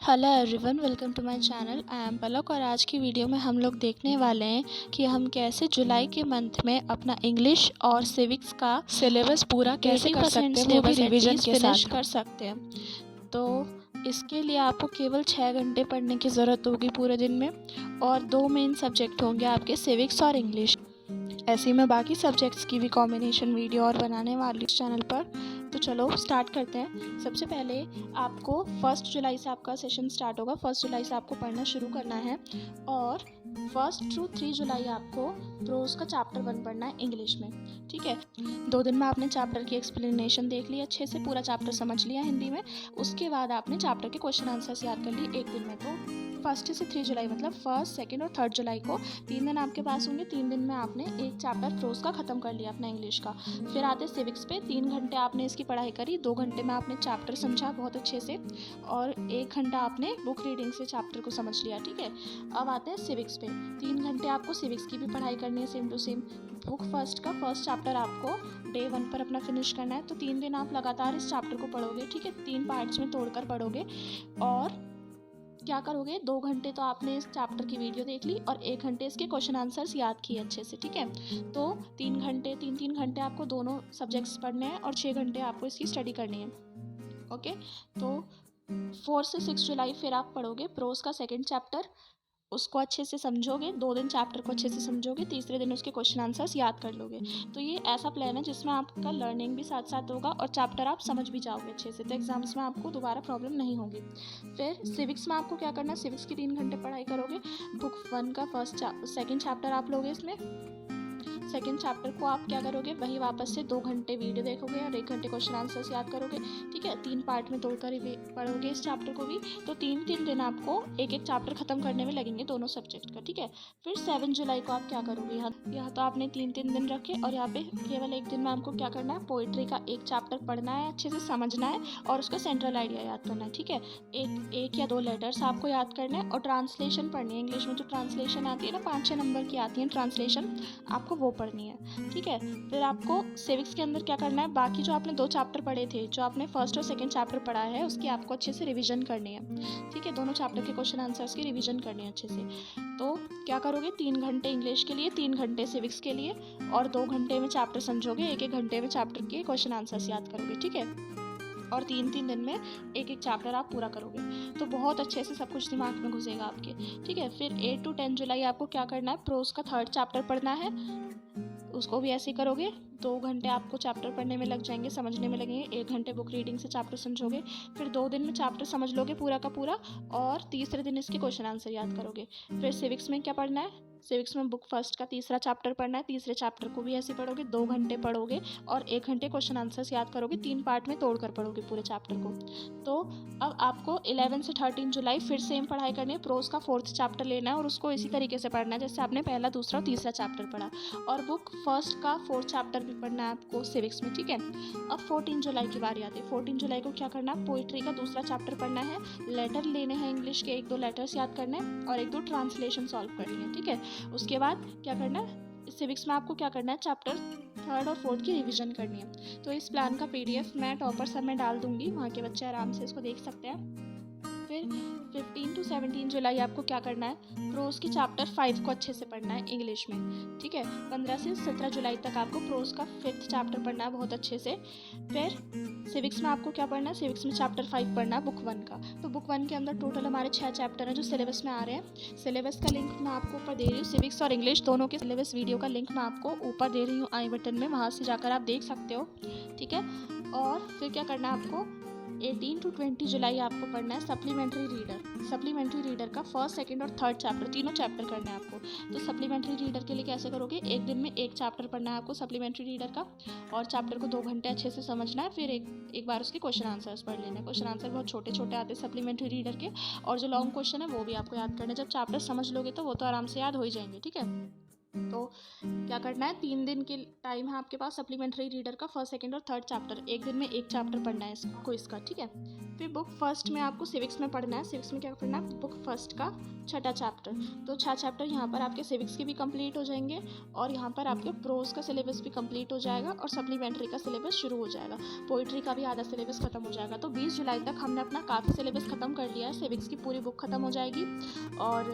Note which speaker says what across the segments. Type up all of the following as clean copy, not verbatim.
Speaker 1: Hello everyone, welcome to my channel. I am Palak और आज की वीडियो में हम लोग देखने वाले हैं कि हम कैसे जुलाई के मंथ में अपना इंग्लिश और सिविक्स का सिलेबस पूरा कैसे कर सकते हैं, वो भी रिवीजन के साथ कर सकते हैं। तो इसके लिए आपको केवल 6 घंटे पढ़ने की ज़रूरत होगी पूरे दिन में, और 2 मेन सब्जेक्ट होंगे आपके, सिविक्स और इंग्लिश। ऐसे ही मैं बाकी सब्जेक्ट्स की भी कॉम्बिनेशन वीडियो और बनाने वाली इस चैनल पर। तो चलो स्टार्ट करते हैं। सबसे पहले आपको 1 जुलाई से आपका सेशन स्टार्ट होगा। 1 जुलाई से आपको पढ़ना शुरू करना है और 1 to 3 जुलाई आपको प्रोज का चैप्टर 1 पढ़ना है इंग्लिश में। ठीक है, 2 दिन में आपने चैप्टर की एक्सप्लेनेशन देख ली, अच्छे से पूरा चैप्टर समझ लिया हिंदी में। उसके बाद आपने चैप्टर के क्वेश्चन आंसर्स याद कर लिए 1 दिन में। तो 1 से 3 जुलाई मतलब 1, 2 और 3 जुलाई को 3 दिन आपके पास होंगे। 3 दिन में आपने एक चैप्टर प्रोज का ख़त्म कर लिया अपना इंग्लिश का। फिर आते सिविक्स पे, 3 घंटे आपने इसकी पढ़ाई करी। 2 घंटे में आपने चैप्टर समझा बहुत अच्छे से और 1 घंटा आपने बुक रीडिंग से चैप्टर को समझ लिया। ठीक है, अब आते हैं सिविक्स पे। 3 घंटे आपको सिविक्स की भी पढ़ाई करनी है, same to same. Book first का फर्स्ट चैप्टर आपको डे 1 पर अपना फिनिश करना है। तो 3 दिन आप लगातार इस चैप्टर को पढ़ोगे। ठीक है, 3 पार्ट्स में तोड़कर पढ़ोगे। और क्या करोगे, 2 घंटे तो आपने इस चैप्टर की वीडियो देख ली और 1 घंटे इसके क्वेश्चन आंसर्स याद किए अच्छे से। ठीक है, तो 3 घंटे आपको दोनों सब्जेक्ट्स पढ़ने हैं और 6 घंटे आपको इसकी स्टडी करनी है। ओके, तो 4 से 6 जुलाई फिर आप पढ़ोगे प्रोज का सेकंड चैप्टर, उसको अच्छे से समझोगे। 2 दिन चैप्टर को अच्छे से समझोगे, तीसरे दिन उसके क्वेश्चन आंसर्स याद कर लोगे। तो ये ऐसा प्लान है जिसमें आपका लर्निंग भी साथ साथ होगा और चैप्टर आप समझ भी जाओगे अच्छे से, तो एग्जाम्स में आपको दोबारा प्रॉब्लम नहीं होगी। फिर सिविक्स में आपको क्या करना है, सिविक्स की 3 घंटे पढ़ाई करोगे। बुक 1 का सेकेंड चैप्टर आप लोगे। इसमें सेकेंड चैप्टर को आप क्या करोगे, वही वापस से 2 घंटे वीडियो देखोगे और 1 घंटे क्वेश्चन आंसर्स याद करोगे। ठीक है, 3 पार्ट में तोड़कर पढ़ोगे इस चैप्टर को भी। तो 3 दिन आपको एक एक चैप्टर खत्म करने में लगेंगे दोनों सब्जेक्ट का। ठीक है, फिर 7 जुलाई को आप क्या करोगे, यहाँ तो आपने 3 दिन रखे और यहाँ पे केवल 1 दिन में आपको क्या करना है, पोइट्री का एक चैप्टर पढ़ना है, अच्छे से समझना है और उसका सेंट्रल आइडिया याद करना है। ठीक है, एक या 2 लेटर्स आपको याद करना है और ट्रांसलेशन पढ़नी है। इंग्लिश में जो ट्रांसलेशन आती है ना, 5-6 नंबर की आती है ट्रांसलेशन, आपको वो पढ़नी है। ठीक है, फिर आपको सिविक्स के अंदर क्या करना है, बाकी जो आपने 2 चैप्टर पढ़े थे, जो आपने फर्स्ट और सेकंड चैप्टर पढ़ा है, उसकी आपको अच्छे से रिवीजन करनी है। ठीक है, दोनों चैप्टर के क्वेश्चन आंसर्स की रिवीजन करनी है अच्छे से। तो क्या करोगे, 3 घंटे इंग्लिश के लिए, 3 घंटे सिविक्स के लिए और 2 घंटे में चैप्टर समझोगे, 1-1 घंटे में चैप्टर के क्वेश्चन आंसर्स याद करोगे। ठीक है, और 3-3 दिन में एक एक चैप्टर आप पूरा करोगे, तो बहुत अच्छे से सब कुछ दिमाग में घुसेगा आपके। ठीक है, फिर 8 to 10 जुलाई आपको क्या करना है, प्रोज का 3rd चैप्टर पढ़ना है। उसको भी ऐसे ही करोगे। 2 घंटे आपको चैप्टर पढ़ने में लग जाएंगे, समझने में लगेंगे। 1 घंटे बुक रीडिंग से चैप्टर समझोगे। फिर 2 दिन में चैप्टर समझ लोगे पूरा का पूरा और तीसरे दिन इसके क्वेश्चन आंसर याद करोगे। फिर सिविक्स में क्या पढ़ना है, सिविक्स में बुक फर्स्ट का तीसरा चैप्टर पढ़ना है। तीसरे चैप्टर को भी ऐसे पढ़ोगे, 2 घंटे पढ़ोगे और 1 घंटे क्वेश्चन आंसर्स याद करोगे। 3 पार्ट में तोड़कर पढ़ोगे पूरे चैप्टर को। तो अब आपको 11 से 13 जुलाई फिर सेम पढ़ाई करनी है। प्रोज का 4th चैप्टर लेना है और उसको इसी तरीके से पढ़ना है जैसे आपने पहला, दूसरा और तीसरा चैप्टर पढ़ा, और बुक फर्स्ट का 4th चैप्टर भी पढ़ना है आपको सिविक्स में। ठीक है, अब 14 जुलाई की बारी आती है। 14 जुलाई को क्या करना है, पोइट्री का दूसरा चैप्टर पढ़ना है। लेटर लेने हैं इंग्लिश के, 1-2 लेटर्स याद करने हैं और 1-2 ट्रांसलेशन सॉल्व करनी है। ठीक है, उसके बाद क्या करना है, सिविक्स में आपको क्या करना है, चैप्टर 3rd और 4th की रिवीजन करनी है। तो इस प्लान का PDF मैं टॉपर सब में डाल दूंगी, वहाँ के बच्चे आराम से इसको देख सकते हैं। फिर 15 to 17 जुलाई आपको क्या करना है, प्रोज की चैप्टर 5 को अच्छे से पढ़ना है इंग्लिश में। ठीक है, 15 से 17 जुलाई तक आपको प्रोज का 5th चैप्टर पढ़ना है बहुत अच्छे से। फिर सिविक्स में आपको क्या पढ़ना है, सिविक्स में चैप्टर 5 पढ़ना है बुक 1 का। तो बुक 1 के अंदर टोटल हमारे 6 चैप्टर हैं जो सिलेबस में आ रहे हैं। सिलेबस का लिंक मैं आपको ऊपर दे रही हूँ, सिविक्स और इंग्लिश दोनों के सिलेबस वीडियो का लिंक मैं आपको ऊपर दे रही हूँ आई बटन में, वहाँ से जाकर आप देख सकते हो। ठीक है, और फिर क्या करना है आपको, 18 to 20 जुलाई आपको पढ़ना है सप्लीमेंट्री रीडर। सप्लीमेंट्री रीडर का 1st, 2nd और 3rd चैप्टर, तीनों चैप्टर करना है आपको। तो सप्लीमेंट्री रीडर के लिए कैसे करोगे, 1 दिन में 1 चैप्टर पढ़ना है आपको सप्लीमेंट्री रीडर का और चैप्टर को 2 घंटे अच्छे से समझना है। फिर एक बार उसके क्वेश्चन आंसर्स पढ़ लेना है। क्वेश्चन आंसर बहुत छोटे छोटे आते हैं सप्लीमेंट्री रीडर के, और जो लॉन्ग क्वेश्चन है वो भी आपको याद करना है। जब चैप्टर समझ लोगे तो वो तो आराम से याद हो ही जाएंगे। ठीक है, तो क्या करना है, 3 दिन के टाइम है आपके पास सप्लीमेंट्री रीडर का फर्स्ट, सेकंड और थर्ड चैप्टर। एक दिन में एक चैप्टर पढ़ना है इसको, इसका, ठीक है। फिर बुक फर्स्ट में आपको सिविक्स में पढ़ना है। सिविक्स में क्या पढ़ना है, बुक फर्स्ट का 6ठा चैप्टर। तो 6 चैप्टर यहाँ पर आपके सिविक्स के भी कंप्लीट हो जाएंगे और यहाँ पर आपके प्रोज का सिलेबस भी कंप्लीट हो जाएगा और सप्लीमेंट्री का सिलेबस शुरू हो जाएगा। पोइट्री का भी आधा सिलेबस खत्म हो जाएगा। तो 20 जुलाई तक हमने अपना काफ़ी सिलेबस ख़त्म कर लिया है। सिविक्स की पूरी बुक ख़त्म हो जाएगी और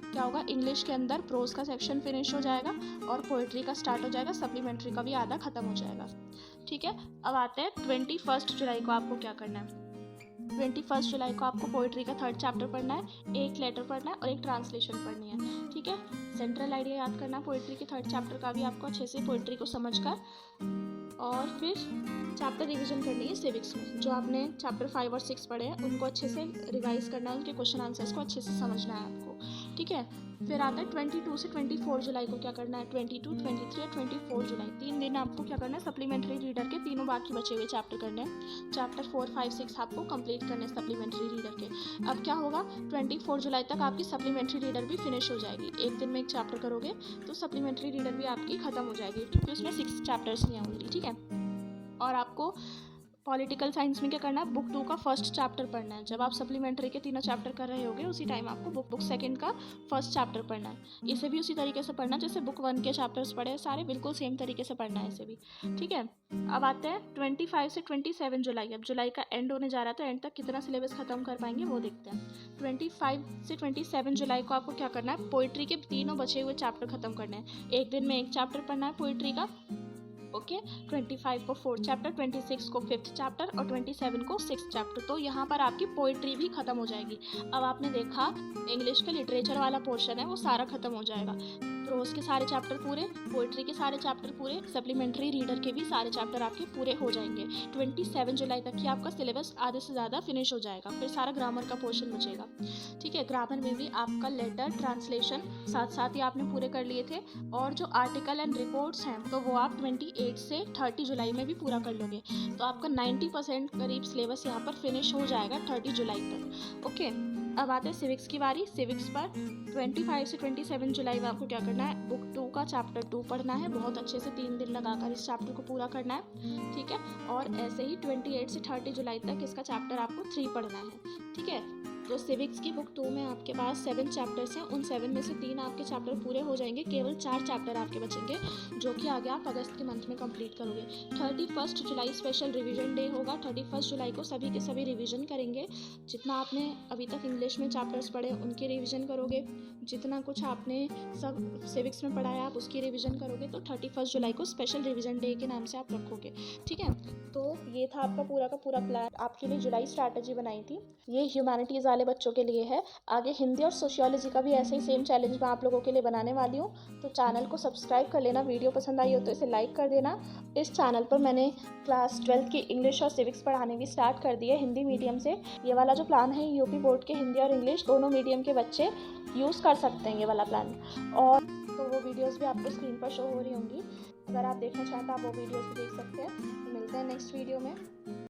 Speaker 1: क्या होगा, इंग्लिश के अंदर प्रोज का सेक्शन फिनिश हो जाएगा और पोइट्री का स्टार्ट हो जाएगा, सप्लीमेंट्री का भी आधा ख़त्म हो जाएगा, ठीक है। अब आते हैं 21 जुलाई को आपको क्या करना है। 21 जुलाई को आपको पोइट्री का 3rd चैप्टर पढ़ना है, एक लेटर पढ़ना है और एक ट्रांसलेशन पढ़नी है, ठीक है। सेंट्रल आइडिया याद करना है पोइट्री के 3rd चैप्टर का भी आपको अच्छे से, पोइट्री को समझकर। और फिर चैप्टर रिवीजन करनी है सिविक्स में। जो आपने चैप्टर 5 और 6 पढ़े हैं उनको अच्छे से रिवाइज करना है, उनके क्वेश्चन आंसर्स को अच्छे से समझना है आपको, ठीक है। फिर आता है 22 से 24 जुलाई को क्या करना है। 22, 23 और 24 जुलाई 3 दिन आपको क्या करना है, सप्लीमेंट्री रीडर के तीनों बाकी बचे हुए चैप्टर करने हैं। चैप्टर 4, 5, 6 आपको कंप्लीट करने हैं सप्लीमेंट्री रीडर के। अब क्या होगा, 24 जुलाई तक आपकी सप्लीमेंट्री रीडर भी फिनिश हो जाएगी। एक दिन में एक चैप्टर करोगे तो सप्लीमेंट्री रीडर भी आपकी ख़त्म हो जाएगी, क्योंकि उसमें 6 चैप्टर्स ही हैं ओनली, ठीक है। और आपको पॉलिटिकल साइंस में क्या करना है, बुक 2 का 1st चैप्टर पढ़ना है। जब आप सप्लीमेंट्री के तीनों चैप्टर कर रहे होगे उसी टाइम आपको बुक 2 का 1st चैप्टर पढ़ना है। इसे भी उसी तरीके से पढ़ना जैसे बुक 1 के चैप्टर्स पढ़े सारे, बिल्कुल सेम तरीके से पढ़ना है इसे भी, ठीक है। अब आते हैं 25 से 27 जुलाई। अब जुलाई का एंड होने जा रहा है तो एंड तक कितना सिलेबस ख़त्म कर पाएंगे वो देखते हैं। 25 से 27 जुलाई को आपको क्या करना है, पोइट्री के तीनों बचे हुए चैप्टर ख़त्म करने हैं। एक दिन में एक चैप्टर पढ़ना है पोइट्री का, ओके। 25 को 4th चैप्टर, 26 को 5th चैप्टर और 27 को 6th चैप्टर। तो यहाँ पर आपकी पोइट्री भी ख़त्म हो जाएगी। अब आपने देखा इंग्लिश का लिटरेचर वाला पोर्शन है वो सारा ख़त्म हो जाएगा। प्रोज के सारे चैप्टर पूरे, पोइट्री के सारे चैप्टर पूरे, सप्लीमेंट्री रीडर के भी सारे चैप्टर आपके पूरे हो जाएंगे। 27 जुलाई तक ही आपका सिलेबस आधे से ज़्यादा फिनिश हो जाएगा। फिर सारा ग्रामर का पोर्शन बचेगा, ठीक है। ग्रामर में भी आपका लेटर, ट्रांसलेशन साथ साथ ही आपने पूरे कर लिए थे और जो आर्टिकल एंड रिपोर्ट्स हैं तो वो आप 28 से 30 जुलाई में भी पूरा कर लोगे। तो आपका 90% करीब सिलेबस यहाँ पर फिनिश हो जाएगा 30 जुलाई तक, ओके। अब आते हैं सिविक्स की बारी। सिविक्स पर 25 से 27 जुलाई में आपको क्या करना है, बुक 2 का चैप्टर 2 पढ़ना है। बहुत अच्छे से 3 दिन लगाकर इस चैप्टर को पूरा करना है, ठीक है। और ऐसे ही 28 से 30 जुलाई तक इसका चैप्टर आपको 3 पढ़ना है, ठीक है। तो सिविक्स की बुक 2 में आपके पास 7 चैप्टर्स हैं। उन 7 में से 3 आपके चैप्टर पूरे हो जाएंगे, केवल 4 चैप्टर आपके बचेंगे जो कि आगे आप अगस्त के मंथ में कंप्लीट करोगे। 31 जुलाई स्पेशल रिवीजन डे होगा। 31 जुलाई को सभी के सभी रिवीजन करेंगे। जितना आपने अभी तक इंग्लिश में चैप्टर्स पढ़े उनके रिवीजन करोगे, जितना कुछ आपने सब सिविक्स में पढ़ा है आप उसकी रिवीजन करोगे। तो 31 जुलाई को स्पेशल रिवीजन डे के नाम से आप रखोगे, ठीक है। तो ये था आपका पूरा का पूरा प्लान। आपके लिए जुलाई स्ट्रैटेजी बनाई थी। ये ह्यूमैनिटीज़ वाले बच्चों के लिए है। आगे हिंदी और सोशियोलॉजी का भी ऐसे ही सेम चैलेंज मैं आप लोगों के लिए बनाने वाली हूँ। तो चैनल को सब्सक्राइब कर लेना, वीडियो पसंद आई हो तो इसे लाइक कर देना। इस चैनल पर मैंने क्लास 12th की इंग्लिश और सिविक्स पढ़ाने भी स्टार्ट कर दी है हिंदी मीडियम से। ये वाला जो प्लान है यूपी बोर्ड के हिंदी और इंग्लिश दोनों मीडियम के बच्चे यूज़ कर सकते हैं ये वाला प्लान। और तो वो वीडियोस भी आपको स्क्रीन पर शो हो रही होंगी। अगर आप देखना चाहें तो आप वो वीडियोस भी देख सकते हैं। मिलते हैं नेक्स्ट वीडियो में।